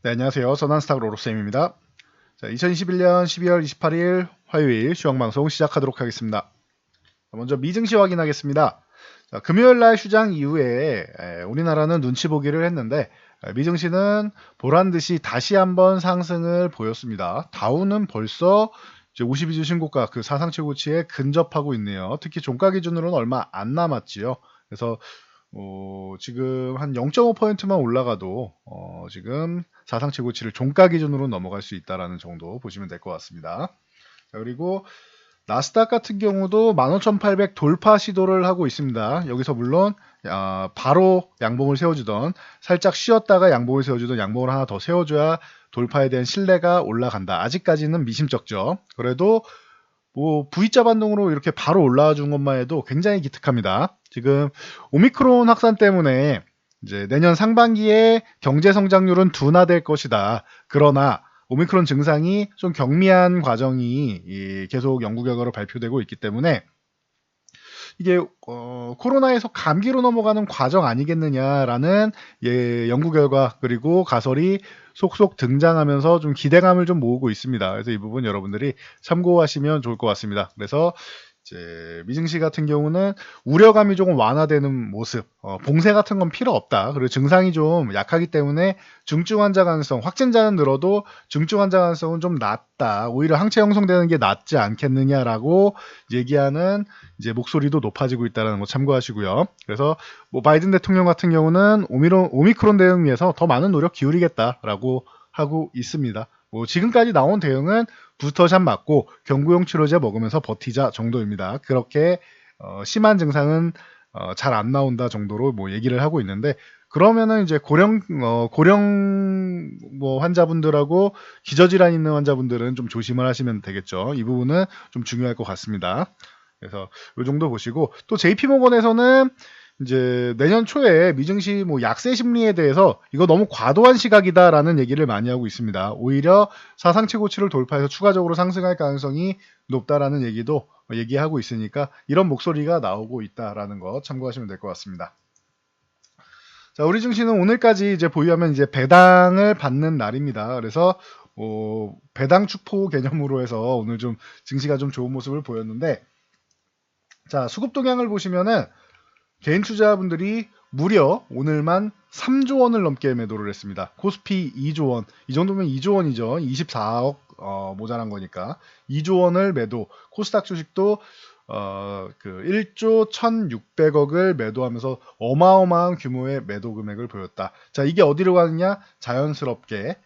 네, 안녕하세요. 선한스탁 로로쌤입니다. 자, 2021년 12월 28일 화요일 시황방송 시작하도록 하겠습니다. 먼저 미증시 확인하겠습니다. 자, 금요일 날 휴장 이후에 우리나라는 눈치 보기를 했는데 미증시는 보란듯이 다시 한번 상승을 보였습니다. 다우는 벌써 이제 52주 신고가 그 사상 최고치에 근접하고 있네요. 특히 종가 기준으로는 얼마 안 남았지요. 그래서 지금 한 0.5%만 올라가도 지금 사상 최고치를 종가 기준으로 넘어갈 수 있다라는 정도 보시면 될 것 같습니다. 자, 그리고 나스닥 같은 경우도 15,800 돌파 시도를 하고 있습니다. 여기서 물론 바로 양봉을 세워주던 살짝 쉬었다가 양봉을 세워주던 양봉을 하나 더 세워줘야 돌파에 대한 신뢰가 올라간다. 아직까지는 미심쩍죠. 그래도 V자 반동으로 이렇게 바로 올라와 준 것만 해도 굉장히 기특합니다. 지금 오미크론 확산 때문에 이제 내년 상반기에 경제 성장률은 둔화될 것이다. 그러나 오미크론 증상이 좀 경미한 과정이 계속 연구 결과로 발표되고 있기 때문에 이게 코로나에서 감기로 넘어가는 과정 아니겠느냐라는 연구 결과 그리고 가설이 속속 등장하면서 좀 기대감을 좀 모으고 있습니다. 그래서 이 부분 여러분들이 참고하시면 좋을 것 같습니다. 그래서 이제 미증시 같은 경우는 우려감이 조금 완화되는 모습, 봉쇄 같은 건 필요 없다. 그리고 증상이 좀 약하기 때문에 중증 환자 가능성, 확진자는 늘어도 중증 환자 가능성은 좀 낮다. 오히려 항체 형성되는 게 낫지 않겠느냐라고 얘기하는 이제 목소리도 높아지고 있다는 거 참고하시고요. 그래서 바이든 대통령 같은 경우는 오미크론 대응 위해서 더 많은 노력 기울이겠다라고 하고 있습니다. 지금까지 나온 대응은 부스터샷 맞고 경구용 치료제 먹으면서 버티자 정도입니다. 그렇게 심한 증상은 잘 안 나온다 정도로 얘기를 하고 있는데 그러면은 이제 고령 환자분들하고 기저질환 있는 환자분들은 좀 조심을 하시면 되겠죠. 이 부분은 좀 중요할 것 같습니다. 그래서 이 정도 보시고 또 JP모건에서는 이제 내년 초에 미증시 약세 심리에 대해서 이거 너무 과도한 시각이다라는 얘기를 많이 하고 있습니다. 오히려 사상 최고치를 돌파해서 추가적으로 상승할 가능성이 높다라는 얘기도 얘기하고 있으니까 이런 목소리가 나오고 있다라는 거 참고하시면 될 것 같습니다. 자, 우리 증시는 오늘까지 이제 보유하면 이제 배당을 받는 날입니다. 그래서 배당 축포 개념으로 해서 오늘 좀 증시가 좀 좋은 모습을 보였는데 자, 수급 동향을 보시면은 개인 투자분들이 무려 오늘만 3조 원을 넘게 매도를 했습니다. 코스피 2조 원. 이 정도면 2조 원이죠. 24억 모자란 거니까. 2조 원을 매도. 코스닥 주식도 1조 1,600억을 매도하면서 어마어마한 규모의 매도 금액을 보였다. 자, 이게 어디로 가느냐? 자연스럽게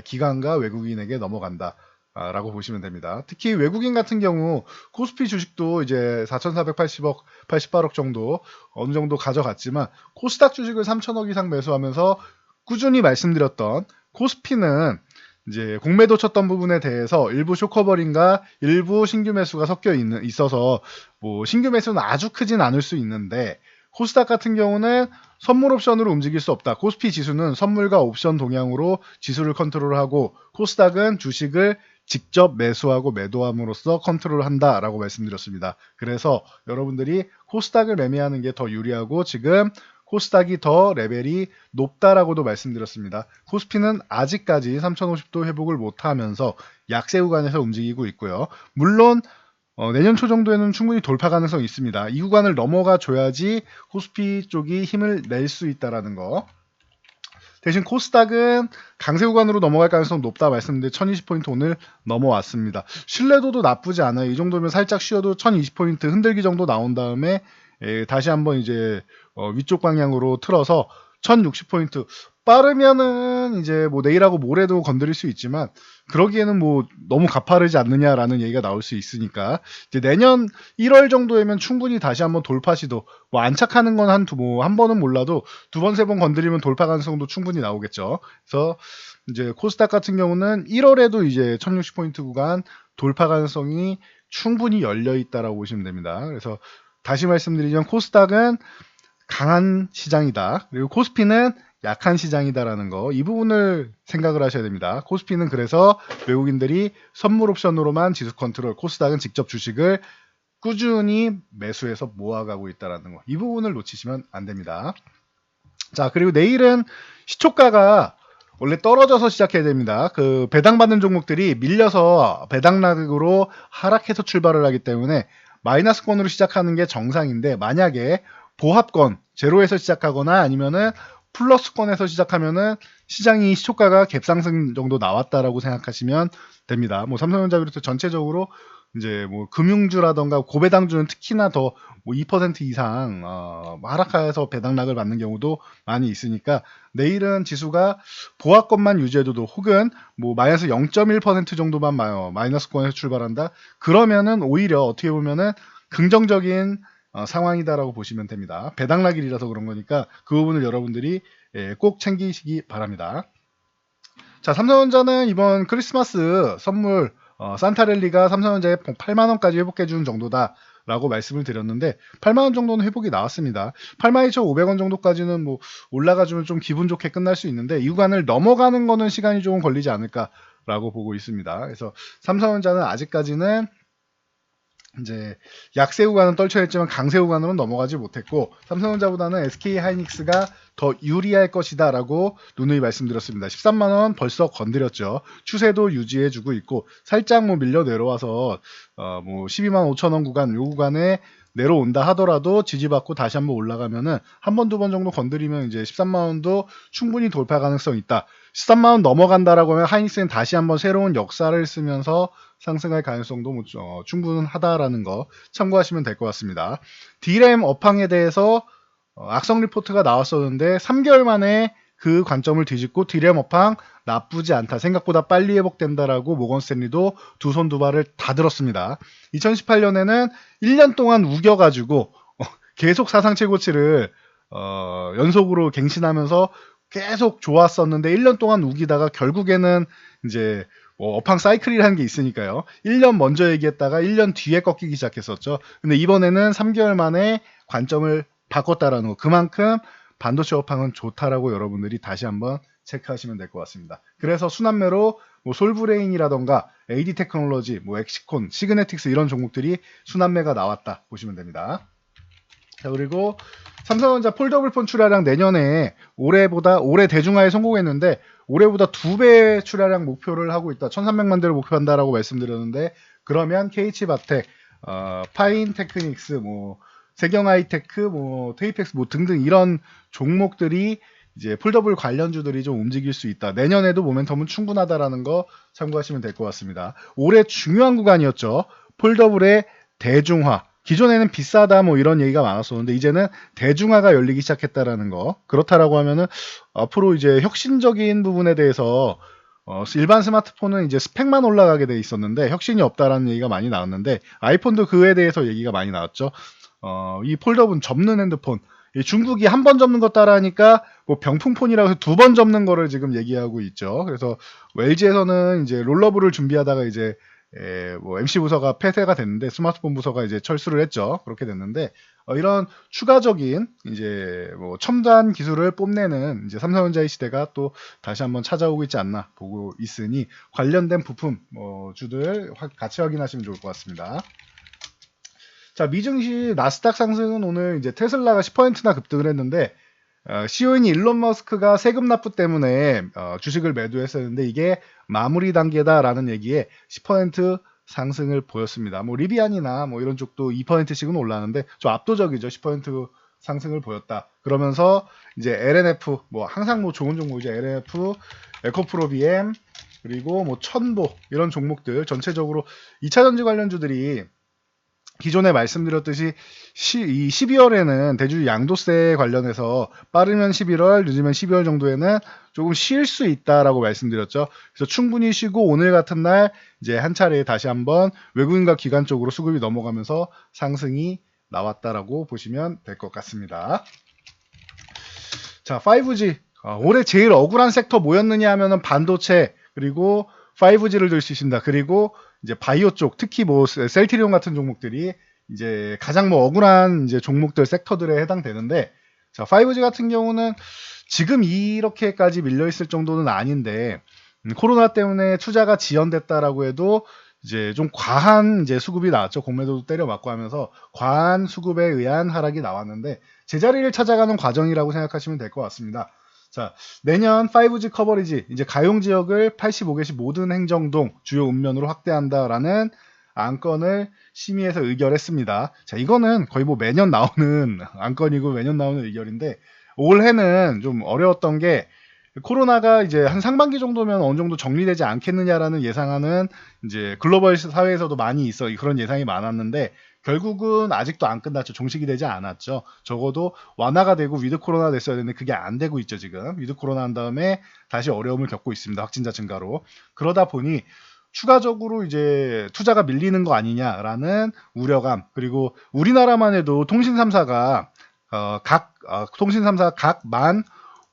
기관과 외국인에게 넘어간다. 라고 보시면 됩니다. 특히 외국인 같은 경우 코스피 주식도 이제 4,480억, 88억 정도 어느 정도 가져갔지만 코스닥 주식을 3천억 이상 매수하면서 꾸준히 말씀드렸던 코스피는 이제 공매도 쳤던 부분에 대해서 일부 쇼커버링과 일부 신규 매수가 섞여 있어서 신규 매수는 아주 크진 않을 수 있는데 코스닥 같은 경우는 선물 옵션으로 움직일 수 없다. 코스피 지수는 선물과 옵션 동향으로 지수를 컨트롤하고 코스닥은 주식을 직접 매수하고 매도함으로써 컨트롤을 한다라고 말씀드렸습니다. 그래서 여러분들이 코스닥을 매매하는 게 더 유리하고 지금 코스닥이 더 레벨이 높다라고도 말씀드렸습니다. 코스피는 아직까지 3050도 회복을 못하면서 약세 구간에서 움직이고 있고요. 물론 내년 초 정도에는 충분히 돌파 가능성이 있습니다. 이 구간을 넘어가 줘야지 코스피 쪽이 힘을 낼 수 있다라는 거. 대신 코스닥은 강세 구간으로 넘어갈 가능성 높다 말씀드렸는데 1020포인트 오늘 넘어왔습니다. 신뢰도도 나쁘지 않아요. 이 정도면 살짝 쉬어도 1020포인트 흔들기 정도 나온 다음에 다시 한번 이제 위쪽 방향으로 틀어서 1060포인트 빠르면은 이제 내일하고 모레도 건드릴 수 있지만 그러기에는 너무 가파르지 않느냐라는 얘기가 나올 수 있으니까 이제 내년 1월 정도에면 충분히 다시 한번 돌파 시도 안착하는 건 한 번은 몰라도 두 번, 세 번 건드리면 돌파 가능성도 충분히 나오겠죠. 그래서 이제 코스닥 같은 경우는 1월에도 이제 1060포인트 구간 돌파 가능성이 충분히 열려 있다라고 보시면 됩니다. 그래서 다시 말씀드리면 코스닥은 강한 시장이다. 그리고 코스피는 약한 시장이다라는 거, 이 부분을 생각을 하셔야 됩니다. 코스피는 그래서 외국인들이 선물 옵션으로만 지수 컨트롤, 코스닥은 직접 주식을 꾸준히 매수해서 모아가고 있다라는 거, 이 부분을 놓치시면 안 됩니다. 자, 그리고 내일은 시초가가 원래 떨어져서 시작해야 됩니다. 그 배당받는 종목들이 밀려서 배당락으로 하락해서 출발을 하기 때문에 마이너스권으로 시작하는 게 정상인데, 만약에 보합권 제로에서 시작하거나 아니면은 플러스권에서 시작하면은 시장이 시초가가 갭상승 정도 나왔다라고 생각하시면 됩니다. 뭐 삼성전자 비롯해 전체적으로 이제 뭐 금융주라던가 고배당주는 특히나 더 뭐 2% 이상 하락해서 배당락을 받는 경우도 많이 있으니까, 내일은 지수가 보합권만 유지해도 혹은 뭐 마이너스 0.1% 정도만 마이너스권에서 출발한다. 그러면은 오히려 어떻게 보면은 긍정적인 상황이다라고 보시면 됩니다. 배당락일이라서 그런 거니까 그 부분을 여러분들이 꼭 챙기시기 바랍니다. 자, 삼성전자는 이번 크리스마스 선물 산타랠리가 삼성전자에 8만원까지 회복해주는 정도다라고 말씀을 드렸는데, 8만원 정도는 회복이 나왔습니다. 82,500원 정도까지는 뭐 올라가주면 좀 기분 좋게 끝날 수 있는데, 이 구간을 넘어가는 거는 시간이 조금 걸리지 않을까라고 보고 있습니다. 그래서 삼성전자는 아직까지는 이제 약세 구간은 떨쳐냈지만 강세 구간으로는 넘어가지 못했고, 삼성전자보다는 SK하이닉스가 더 유리할 것이다라고 누누이 말씀드렸습니다. 13만원 벌써 건드렸죠. 추세도 유지해주고 있고, 살짝 뭐 밀려 내려와서 뭐 12만 5천원 구간, 요 구간에 내려온다 하더라도 지지받고 다시 한번 올라가면은 한 번, 두 번 정도 건드리면 이제 13만원도 충분히 돌파 가능성이 있다. 13만원 넘어간다라고 하면 하이닉스는 다시 한번 새로운 역사를 쓰면서 상승할 가능성도 충분하다라는 거 참고하시면 될 것 같습니다. D램 업황에 대해서 악성 리포트가 나왔었는데 3개월 만에 그 관점을 뒤집고 D램 업황 나쁘지 않다, 생각보다 빨리 회복된다라고 모건스탠리도 두 손 두 발을 다 들었습니다. 2018년에는 1년 동안 우겨가지고 계속 사상 최고치를 연속으로 갱신하면서 계속 좋았었는데, 1년 동안 우기다가 결국에는 이제 업황 사이클이라는 게 있으니까요. 1년 먼저 얘기했다가 1년 뒤에 꺾이기 시작했었죠. 근데 이번에는 3개월 만에 관점을 바꿨다라는 거, 그만큼 반도체 업황은 좋다라고 여러분들이 다시 한번 체크하시면 될 것 같습니다. 그래서 순환매로 뭐 솔브레인이라던가 AD 테크놀로지, 뭐 엑시콘, 시그네틱스 이런 종목들이 순환매가 나왔다 보시면 됩니다. 자, 그리고 삼성전자 폴더블폰 출하량 내년에 올해 대중화에 성공했는데 올해보다 2배 출하량 목표를 하고 있다. 1300만 대를 목표한다라고 말씀드렸는데, 그러면 KH바텍, 파인테크닉스, 뭐 세경하이테크, 뭐 테이펙스 뭐 등등 이런 종목들이 이제 폴더블 관련주들이 좀 움직일 수 있다. 내년에도 모멘텀은 충분하다라는 거 참고하시면 될 것 같습니다. 올해 중요한 구간이었죠. 폴더블의 대중화. 기존에는 비싸다 뭐 이런 얘기가 많았었는데 이제는 대중화가 열리기 시작했다라는 거. 그렇다라고 하면은 앞으로 이제 혁신적인 부분에 대해서 일반 스마트폰은 이제 스펙만 올라가게 돼 있었는데 혁신이 없다라는 얘기가 많이 나왔는데, 아이폰도 그에 대해서 얘기가 많이 나왔죠. 이 폴더블은 접는 핸드폰. 중국이 한 번 접는 거 따라하니까 뭐 병풍폰이라고 해서 2번 접는 거를 지금 얘기하고 있죠. 그래서 LG에서는 이제 롤러블을 준비하다가 이제 뭐 MC 부서가 폐쇄가 됐는데 스마트폰 부서가 이제 철수를 했죠. 그렇게 됐는데 이런 추가적인 이제 뭐 첨단 기술을 뽐내는 이제 삼성전자의 시대가 또 다시 한번 찾아오고 있지 않나 보고 있으니, 관련된 부품 주들 같이 확인하시면 좋을 것 같습니다. 자, 미증시 나스닥 상승은 오늘 이제 테슬라가 10%나 급등을 했는데, CEO인 일론 머스크가 세금 납부 때문에 주식을 매도했었는데 이게 마무리 단계다라는 얘기에 10% 상승을 보였습니다. 뭐 리비안이나 뭐 이런 쪽도 2%씩은 올라가는데 좀 압도적이죠. 10% 상승을 보였다. 그러면서 이제 LNF, 뭐 항상 뭐 좋은 종목이죠. LNF, 에코프로비엠, 그리고 뭐 천보 이런 종목들 전체적으로 2차전지 관련주들이 기존에 말씀드렸듯이 이 12월에는 대주 양도세 관련해서 빠르면 11월, 늦으면 12월 정도에는 조금 쉴 수 있다라고 말씀드렸죠. 그래서 충분히 쉬고 오늘 같은 날 이제 한 차례 다시 한번 외국인과 기관 쪽으로 수급이 넘어가면서 상승이 나왔다라고 보시면 될 것 같습니다. 자, 5G. 올해 제일 억울한 섹터 뭐였느냐 하면은 반도체, 그리고 5G를 들 수 있습니다. 그리고 이제 바이오 쪽, 특히 뭐 셀트리온 같은 종목들이 이제 가장 뭐 억울한 이제 종목들 섹터들에 해당되는데, 자, 5G 같은 경우는 지금 이렇게까지 밀려 있을 정도는 아닌데, 코로나 때문에 투자가 지연됐다라고 해도 이제 좀 과한 이제 수급이 나왔죠. 공매도도 때려 맞고 하면서 과한 수급에 의한 하락이 나왔는데 제자리를 찾아가는 과정이라고 생각하시면 될 것 같습니다. 자, 내년 5G 커버리지, 이제 가용 지역을 85개시 모든 행정동 주요 읍면으로 확대한다라는 안건을 심의해서 의결했습니다. 자, 이거는 거의 뭐 매년 나오는 안건이고 매년 나오는 의결인데, 올해는 좀 어려웠던 게 코로나가 이제 한 상반기 정도면 어느 정도 정리되지 않겠느냐라는 예상하는 이제 글로벌 사회에서도 많이 있어 그런 예상이 많았는데, 결국은 아직도 안 끝났죠. 종식이 되지 않았죠. 적어도 완화가 되고 위드 코로나 됐어야 되는데 그게 안 되고 있죠. 지금 위드 코로나 한 다음에 다시 어려움을 겪고 있습니다. 확진자 증가로. 그러다 보니 추가적으로 이제 투자가 밀리는 거 아니냐라는 우려감, 그리고 우리나라만 해도 통신 3사가 통신 3사 각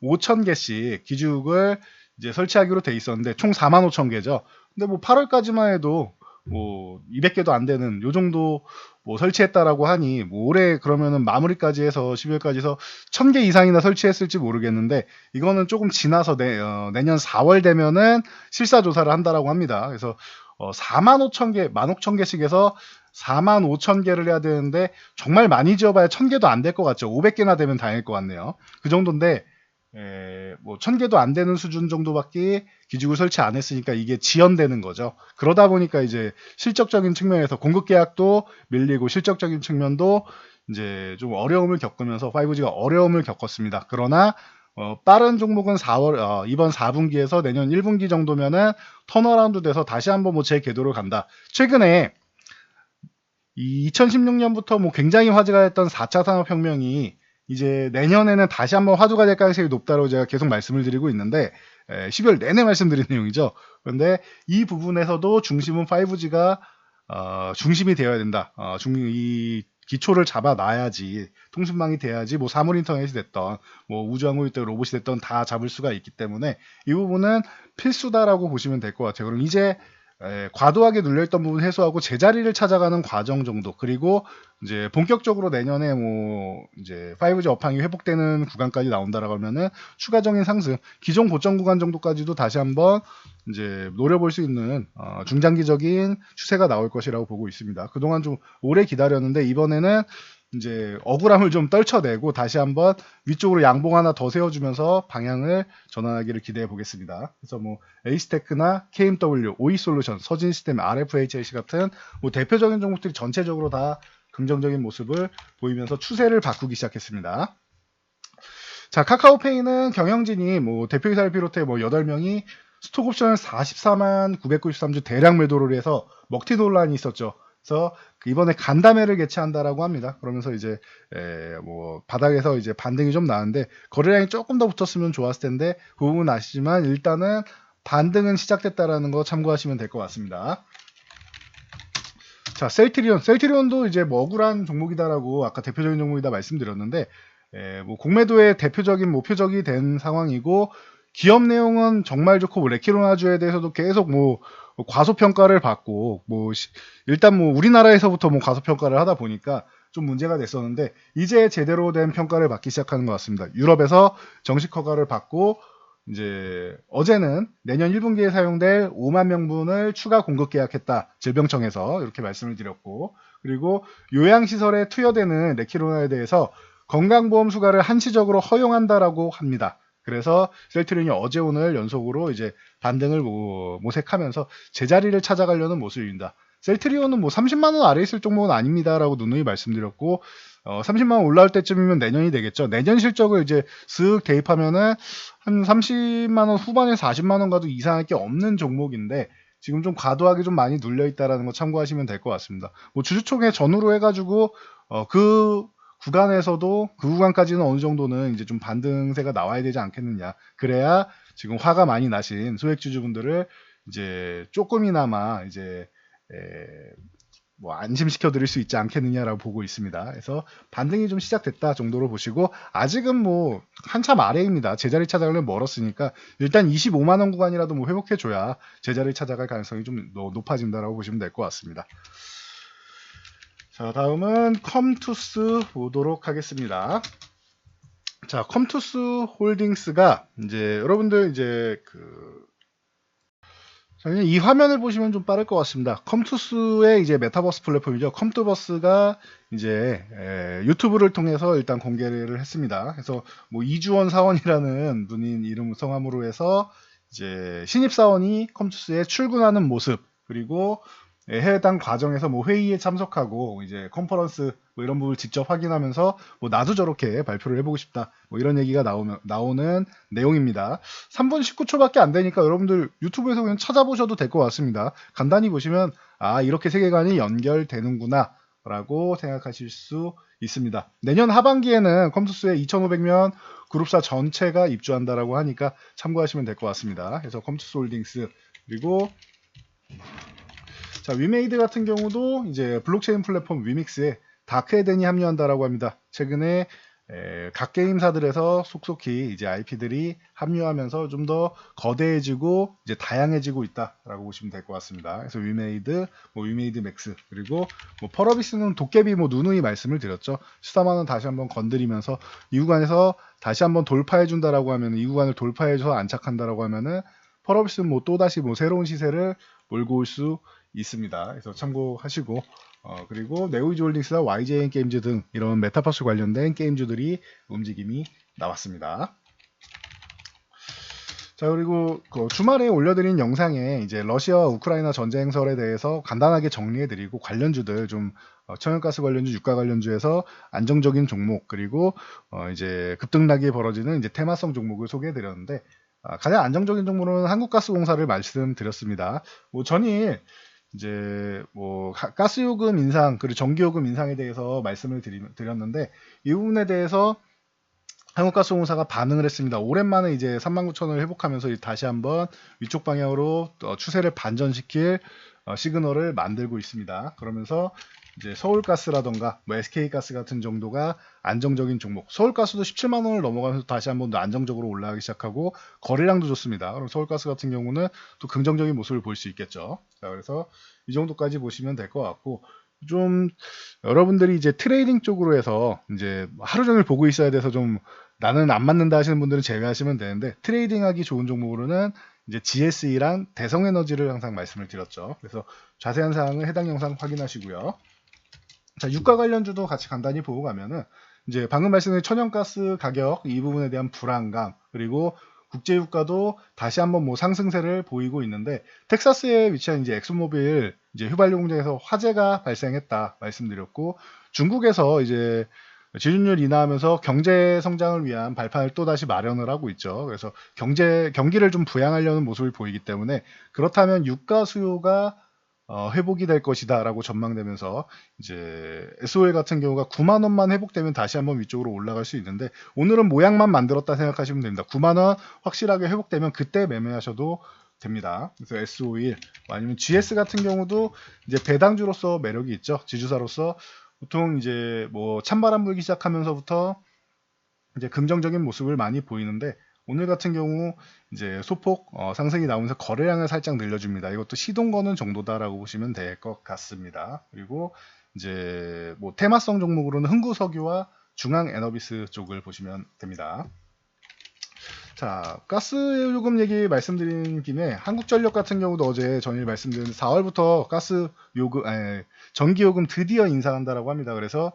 15,000개씩 기지국을 이제 설치하기로 돼 있었는데 총 45,000개죠. 근데 뭐 8월까지만 해도 뭐 200개도 안 되는 요 정도 뭐 설치했다라고 하니, 뭐 올해 그러면은 마무리까지 해서 12월까지 해서 1000개 이상이나 설치했을지 모르겠는데, 이거는 조금 지나서 내년 4월 되면은 실사 조사를 한다라고 합니다. 그래서 45,000개, 15,000개씩 해서 45,000개를 해야 되는데, 정말 많이 지어봐야 1000개도 안 될 것 같죠. 500개나 되면 다행일 것 같네요. 그 정도인데 뭐 1000개도 안 되는 수준 정도밖에 기지국을 설치 안 했으니까 이게 지연되는 거죠. 그러다 보니까 이제 실적적인 측면에서 공급 계약도 밀리고 실적적인 측면도 이제 좀 어려움을 겪으면서 5G가 어려움을 겪었습니다. 그러나 빠른 종목은 이번 4분기에서 내년 1분기 정도면은 턴어라운드 돼서 다시 한번 뭐 재궤도를 간다. 최근에 2016년부터 뭐 굉장히 화제가 됐던 4차 산업혁명이 이제 내년에는 다시 한번 화두가 될 가능성이 높다고 제가 계속 말씀을 드리고 있는데, 12월 내내 말씀드린 내용이죠. 그런데 이 부분에서도 중심은 5G가 중심이 되어야 된다. 이 기초를 잡아놔야지, 통신망이 돼야지 뭐 사물 인터넷이 됐던 뭐 우주항공이 됐던 로봇이 됐던 다 잡을 수가 있기 때문에 이 부분은 필수다라고 보시면 될 것 같아요. 그럼 이제 과도하게 눌려있던 부분 해소하고 제자리를 찾아가는 과정 정도, 그리고 이제 본격적으로 내년에 뭐 이제 5G 업황이 회복되는 구간까지 나온다라고 하면은 추가적인 상승, 기존 고점 구간 정도까지도 다시 한번 이제 노려볼 수 있는 중장기적인 추세가 나올 것이라고 보고 있습니다. 그동안 좀 오래 기다렸는데 이번에는 이제 억울함을 좀 떨쳐내고 다시 한번 위쪽으로 양봉 하나 더 세워주면서 방향을 전환하기를 기대해 보겠습니다. 그래서 뭐 에이스테크나 KMW, 오이솔루션, 서진시스템, RFHLC 같은 뭐 대표적인 종목들이 전체적으로 다 긍정적인 모습을 보이면서 추세를 바꾸기 시작했습니다. 자, 카카오페이는 경영진이 뭐 대표이사를 비롯해 뭐 8명이 스톡옵션을 44만 993주 대량 매도를 해서 먹튀 논란이 있었죠. 그래서 이번에 간담회를 개최한다라고 합니다. 그러면서 이제 뭐 바닥에서 이제 반등이 좀 나는데 거래량이 조금 더 붙었으면 좋았을 텐데 그 부분 아시지만 일단은 반등은 시작됐다라는 거 참고하시면 될 것 같습니다. 자, 셀트리온도 이제 뭐 억울한 종목이다라고 아까 대표적인 종목이다 말씀드렸는데, 뭐 공매도의 대표적인 목표적이 된 상황이고, 기업 내용은 정말 좋고, 뭐 레키로나주에 대해서도 계속 뭐 과소평가를 받고, 뭐 일단 뭐 우리나라에서부터 뭐 과소평가를 하다 보니까 좀 문제가 됐었는데, 이제 제대로 된 평가를 받기 시작하는 것 같습니다. 유럽에서 정식 허가를 받고, 이제 어제는 내년 1분기에 사용될 5만 명분을 추가 공급 계약했다. 질병청에서 이렇게 말씀을 드렸고, 그리고 요양시설에 투여되는 레키로나에 대해서 건강보험 수가를 한시적으로 허용한다라고 합니다. 그래서 셀트리온이 어제 오늘 연속으로 이제 반등을 모색하면서 제자리를 찾아가려는 모습입니다. 셀트리온은 뭐 30만 원 아래 있을 종목은 아닙니다라고 누누이 말씀드렸고, 30만 원 올라올 때쯤이면 내년이 되겠죠. 내년 실적을 이제 쓱 대입하면은 한 30만 원 후반에서 40만 원 가도 이상할 게 없는 종목인데, 지금 좀 과도하게 좀 많이 눌려 있다라는 거 참고하시면 될 것 같습니다. 뭐 주주총회 전후로 해가지고 그 구간에서도 그 구간까지는 어느 정도는 이제 좀 반등세가 나와야 되지 않겠느냐. 그래야 지금 화가 많이 나신 소액주주분들을 이제 조금이나마 이제 뭐 안심시켜 드릴 수 있지 않겠느냐라고 보고 있습니다. 그래서 반등이 좀 시작됐다 정도로 보시고, 아직은 뭐 한참 아래입니다. 제자리 찾아가려면 멀었으니까 일단 25만 원 구간이라도 뭐 회복해 줘야 제자리 찾아갈 가능성이 좀 높아진다라고 보시면 될 것 같습니다. 자, 다음은 컴투스 보도록 하겠습니다. 자, 컴투스 홀딩스가 이제 여러분들 이제 이 화면을 보시면 좀 빠를 것 같습니다. 컴투스의 이제 메타버스 플랫폼이죠. 컴투버스가 이제 유튜브를 통해서 일단 공개를 했습니다. 그래서 뭐 이주원 사원이라는 분인 이름 성함으로 해서 이제 신입 사원이 컴투스에 출근하는 모습, 그리고 해당 과정에서 뭐 회의에 참석하고 이제 컨퍼런스 뭐 이런 부분을 직접 확인하면서 뭐 나도 저렇게 발표를 해보고 싶다, 뭐 이런 얘기가 나오는 내용입니다. 3분 19초밖에 안 되니까 여러분들 유튜브에서 그냥 찾아보셔도 될 것 같습니다. 간단히 보시면 아, 이렇게 세계관이 연결되는구나 라고 생각하실 수 있습니다. 내년 하반기에는 컴투스에 2,500명 그룹사 전체가 입주한다라고 하니까 참고하시면 될 것 같습니다. 그래서 컴투스 홀딩스, 그리고 자, 위메이드 같은 경우도 이제 블록체인 플랫폼 위믹스에 다크에덴이 합류한다라고 합니다. 최근에 각 게임사들에서 속속히 이제 IP들이 합류하면서 좀 더 거대해지고 이제 다양해지고 있다라고 보시면 될 것 같습니다. 그래서 위메이드, 뭐 위메이드 맥스, 그리고 뭐 펄어비스는 도깨비 뭐 누누이 말씀을 드렸죠. 수다만은 다시 한번 건드리면서 이 구간에서 다시 한번 돌파해 준다라고 하면, 이 구간을 돌파해서 안착한다라고 하면은 펄어비스는 뭐 또다시 뭐 새로운 시세를 몰고 올 수 있습니다. 그래서 참고하시고, 그리고 네오이즈 홀딩스나 YJN 게임즈 등 이런 메타버스 관련된 게임주들이 움직임이 나왔습니다. 자, 그리고 그 주말에 올려드린 영상에 이제 러시아와 우크라이나 전쟁설에 대해서 간단하게 정리해드리고, 관련주들 좀 천연가스 관련주, 유가 관련주에서 안정적인 종목, 그리고 이제 급등락이 벌어지는 이제 테마성 종목을 소개해드렸는데, 가장 안정적인 종목은 한국가스공사를 말씀드렸습니다. 뭐 전일 이제 뭐 가스요금 인상, 그리고 전기요금 인상에 대해서 말씀을 드렸는데, 이 부분에 대해서 한국가스공사가 반응을 했습니다. 오랜만에 이제 39,000원을 회복하면서 다시 한번 위쪽 방향으로 추세를 반전시킬 시그널을 만들고 있습니다. 그러면서 이제 서울가스라던가 뭐 SK가스 같은 정도가 안정적인 종목, 서울가스도 17만 원을 넘어가면서 다시 한번 더 안정적으로 올라가기 시작하고 거래량도 좋습니다. 그럼 서울가스 같은 경우는 또 긍정적인 모습을 볼 수 있겠죠. 자, 그래서 이 정도까지 보시면 될 것 같고, 좀 여러분들이 이제 트레이딩 쪽으로 해서 이제 하루 종일 보고 있어야 돼서 좀 나는 안 맞는다 하시는 분들은 제외하시면 되는데, 트레이딩하기 좋은 종목으로는 이제 GSE랑 대성에너지를 항상 말씀을 드렸죠. 그래서 자세한 사항은 해당 영상 확인하시고요. 자, 유가 관련주도 같이 간단히 보고 가면은 이제 방금 말씀드린 천연가스 가격 이 부분에 대한 불안감, 그리고 국제유가도 다시 한번 뭐 상승세를 보이고 있는데, 텍사스에 위치한 이제 엑소모빌 이제 휘발유 공장에서 화재가 발생했다 말씀드렸고, 중국에서 이제 지준율 인하하면서 경제 성장을 위한 발판을 또 다시 마련을 하고 있죠. 그래서 경기를 좀 부양하려는 모습을 보이기 때문에, 그렇다면 유가 수요가 회복이 될 것이다라고 전망되면서 이제 SOL 같은 경우가 9만 원만 회복되면 다시 한번 위쪽으로 올라갈 수 있는데, 오늘은 모양만 만들었다 생각하시면 됩니다. 9만 원 확실하게 회복되면 그때 매매하셔도 됩니다. 그래서 SO일 아니면 GS 같은 경우도 이제 배당주로서 매력이 있죠. 지주사로서 보통 이제 뭐 찬바람 불기 시작하면서부터 이제 긍정적인 모습을 많이 보이는데, 오늘 같은 경우 이제 소폭 상승이 나오면서 거래량을 살짝 늘려줍니다. 이것도 시동 거는 정도다라고 보시면 될 것 같습니다. 그리고 이제 뭐 테마성 종목으로는 흥구석유와 중앙에너비스 쪽을 보시면 됩니다. 자, 가스 요금 얘기 말씀드린 김에 한국전력 같은 경우도 어제 전일 말씀드린 4월부터 가스 요금, 전기 요금 드디어 인상한다라고 합니다. 그래서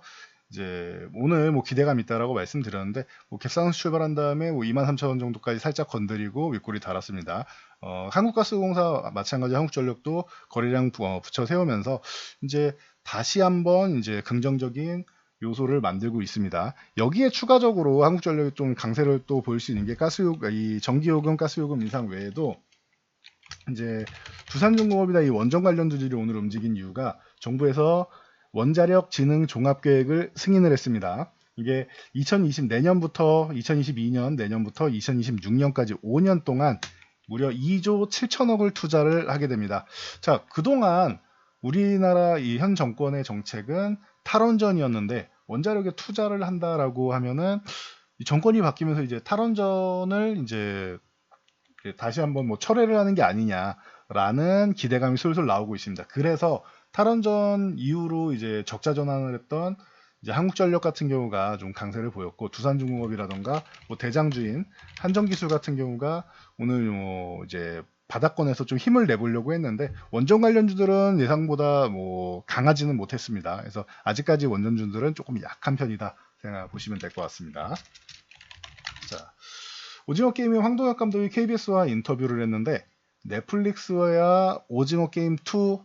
이제 오늘 뭐 기대감 있다라고 말씀드렸는데, 뭐 갭상승 출발한 다음에 뭐 23,000원 정도까지 살짝 건드리고 윗골이 달았습니다. 한국가스공사 마찬가지 한국전력도 거래량 붙여 세우면서 이제 다시 한번 이제 긍정적인 요소를 만들고 있습니다. 여기에 추가적으로 한국전력이 좀 강세를 또 보일 수 있는 게 이 전기요금, 가스요금 인상 외에도 이제 두산중공업이나 이 원전 관련주들이 오늘 움직인 이유가 정부에서 원자력 진흥 종합계획을 승인을 했습니다. 이게 2020 2022년 내년부터 2026년까지 5년 동안 무려 2조 7천억을 투자를 하게 됩니다. 자, 그동안 우리나라 이 현 정권의 정책은 탈원전이었는데, 원자력에 투자를 한다라고 하면은 이 정권이 바뀌면서 이제 탈원전을 이제 다시 한번 뭐 철회를 하는 게 아니냐라는 기대감이 솔솔 나오고 있습니다. 그래서 탈원전 이후로 이제 적자 전환을 했던 이제 한국전력 같은 경우가 좀 강세를 보였고, 두산중공업이라던가 뭐 대장주인 한전기술 같은 경우가 오늘 이제 바닥권에서 좀 힘을 내보려고 했는데 원전 관련주들은 예상보다 뭐 강하지는 못했습니다. 그래서 아직까지 원전주들은 조금 약한 편이다 생각 보시면 될 것 같습니다. 자, 오징어 게임의 황동혁 감독이 KBS와 인터뷰를 했는데 넷플릭스와 오징어 게임 2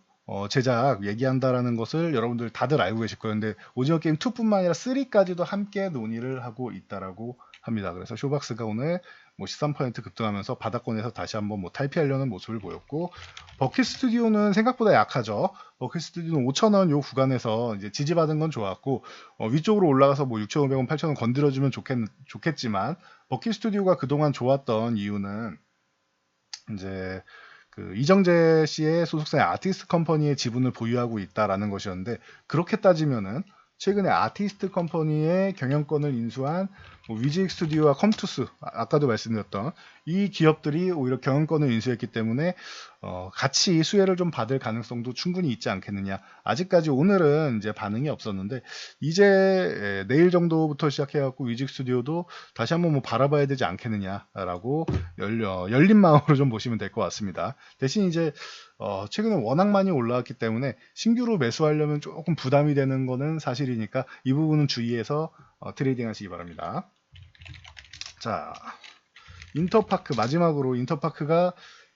제작 얘기한다라는 것을 여러분들 다들 알고 계실 거예요. 근데 오징어 게임 2뿐만 아니라 3까지도 함께 논의를 하고 있다라고 합니다. 그래서 쇼박스가 오늘 뭐 13% 급등하면서 바닥권에서 다시 한번 뭐 탈피하려는 모습을 보였고, 버킷 스튜디오는 생각보다 약하죠. 버킷 스튜디오는 5,000원 요 구간에서 이제 지지받은 건 좋았고, 위쪽으로 올라가서 뭐 6,500원, 8,000원 건드려주면 좋겠지만, 버킷 스튜디오가 그동안 좋았던 이유는 이제 그 이정재 씨의 소속사의 아티스트 컴퍼니의 지분을 보유하고 있다라는 것이었는데, 그렇게 따지면은 최근에 아티스트 컴퍼니의 경영권을 인수한 뭐 위직 스튜디오와 컴투스, 아까도 말씀드렸던 이 기업들이 오히려 경영권을 인수했기 때문에 같이 수혜를 좀 받을 가능성도 충분히 있지 않겠느냐. 아직까지 오늘은 이제 반응이 없었는데 이제 내일 정도부터 시작해갖고 위직 스튜디오도 다시 한번 뭐 바라봐야 되지 않겠느냐라고 열린 마음으로 좀 보시면 될 것 같습니다. 대신 이제 최근에 워낙 많이 올라왔기 때문에 신규로 매수하려면 조금 부담이 되는 거는 사실이니까 이 부분은 주의해서 트레이딩 하시기 바랍니다. 자, 인터파크, 마지막으로 인터파크가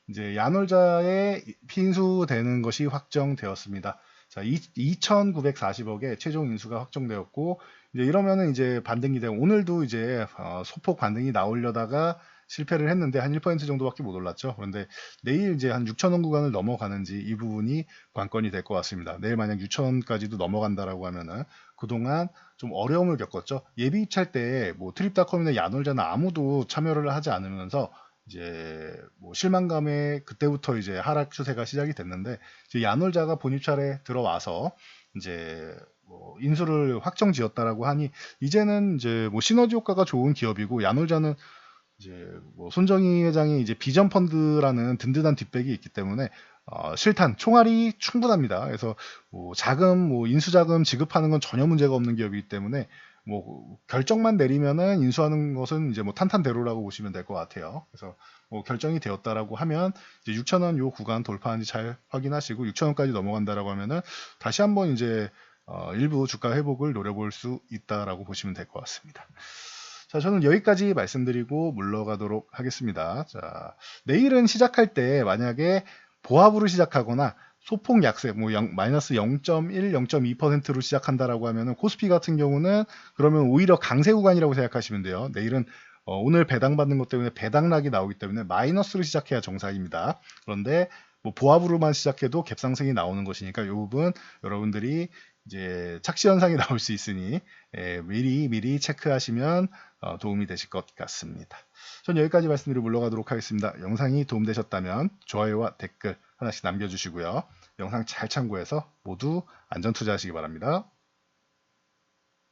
이제 야놀자에 핀수되는 것이 확정되었습니다. 자, 2,940억에 최종 인수가 확정되었고, 이제 이러면은 이제 반등이 되고, 오늘도 이제 소폭 반등이 나오려다가 실패를 했는데 한 1% 정도밖에 못 올랐죠. 그런데 내일 이제 한 6,000원 구간을 넘어가는지 이 부분이 관건이 될 것 같습니다. 내일 만약 6,000원까지도 넘어간다라고 하면은 그동안 좀 어려움을 겪었죠. 예비 입찰 때 뭐 트립닷컴이나 야놀자나 아무도 참여를 하지 않으면서 이제 뭐 실망감에 그때부터 이제 하락 추세가 시작이 됐는데, 이제 야놀자가 본입찰에 들어와서 이제 뭐 인수를 확정지었다라고 하니 이제는 이제 뭐 시너지 효과가 좋은 기업이고, 야놀자는 이제 뭐 손정희 회장이 이제 비전 펀드라는 든든한 뒷백이 있기 때문에 실탄 총알이 충분합니다. 그래서 뭐 자금, 뭐 인수 자금 지급하는 건 전혀 문제가 없는 기업이기 때문에 뭐 결정만 내리면은 인수하는 것은 이제 뭐 탄탄대로라고 보시면 될 것 같아요. 그래서 뭐 결정이 되었다라고 하면 이제 6,000원 요 구간 돌파하는지 잘 확인하시고 6,000원까지 넘어간다라고 하면은 다시 한번 이제 일부 주가 회복을 노려볼 수 있다라고 보시면 될 것 같습니다. 자, 저는 여기까지 말씀드리고 물러가도록 하겠습니다. 자, 내일은 시작할 때 만약에 보합으로 시작하거나 소폭 약세, 뭐 마이너스 0.1, 0.2%로 시작한다라고 하면은 코스피 같은 경우는 그러면 오히려 강세 구간이라고 생각하시면 돼요. 내일은 오늘 배당받는 것 때문에 배당락이 나오기 때문에 마이너스로 시작해야 정상입니다. 그런데 뭐 보합으로만 시작해도 갭상승이 나오는 것이니까 이 부분 여러분들이 이제 착시 현상이 나올 수 있으니 미리 체크하시면 도움이 되실 것 같습니다. 전 여기까지 말씀드리고 물러가도록 하겠습니다. 영상이 도움되셨다면 좋아요와 댓글 하나씩 남겨주시고요. 영상 잘 참고해서 모두 안전 투자하시기 바랍니다.